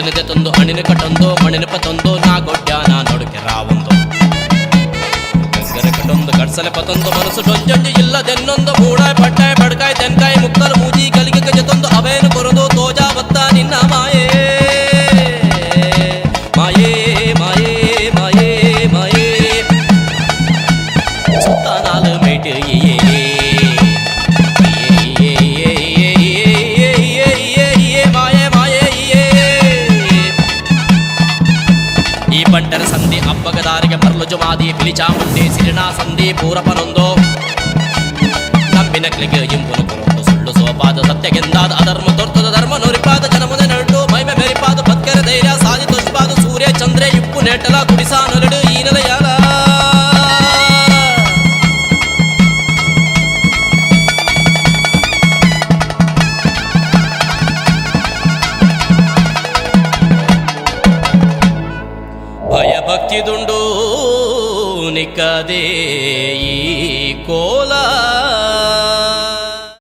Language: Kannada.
ಮುಳನಿದೆ ತಂದು ಅಣಿನ ಕಟ್ಟೊಂದು ಮಣಿನ ಪತೊಂದು ನಾ ಗೊಡ್ಡ್ಯಾನ ನಡುಕೆ ರಾವೊಂದು ಗಂಗರ ಕಟ್ಟೊಂದು ಕಡ್ಸಲೆ ಪತೊಂದು ಮನಸ್ಸು ಡೊಂಜೊಂಜಿ ಇಲ್ಲದೆನ್ನೊಂದು ಮೂಡಾಯ್ ಪಟ್ಟಾಯ್ ಬಡ್ಕಾಯ್ ತೆನ್ಕಾಯ್ ಮುಕ್ಕಲು ಮೂಜಿ ಕಲಿಗೆ ಗಜತೊಂದು ಅವೇನು ಕೊರದು ತೋಜಾ ಬತ್ತ ನಿನ್ನ ಮಾಯೇ ಮಾಯೇ ಮಾಯೇ ಮಾಯೇ ಮಾಯೇ ಸುತ್ತ ನಾಲು ಮೇಟು ಬಂಟರ ಸಂಧಿ ಅಬ್ಬಗದಾರಿಗೆ ಬರ್ಲು ಜುಮಾದಿ ಪಿಲಿಚಾಮುಂಡಿ ಸಿರಿನಾ ಸಂಧಿ ಪೂರಪನೊಂದು ನಂಬಿನಕ್ಲಿಗೆ ಇಂಪುನು ಕೊರೊಂದು ಸುಳ್ಳು ಸೋಪಾದ ಸತ್ಯಗೆಂದಾದ ಅಧರ್ಮ ತೊರ್ತದ ಧರ್ಮ ನುರಿಪಾದ ಜನಮುದೆ ನರಟು ಮೈಮೆ ಮೆರಿಪಾದ ಬತ್ಕೆರ ಧೈರ್ಯ ಸಾಧಿ ತೊಷ್ಪಾದ ಸೂರ್ಯ ಚಂದ್ರೆ ಇಪ್ಪು ನೆಟ್ಟಲ ಗುಡಿಸಾ ನರಡು ಈ ನೆಲೆಯಾಲ ಭಕ್ತಿದುಂಡು ನಿಕ್ಕದೆ ಈ ಕೋಲ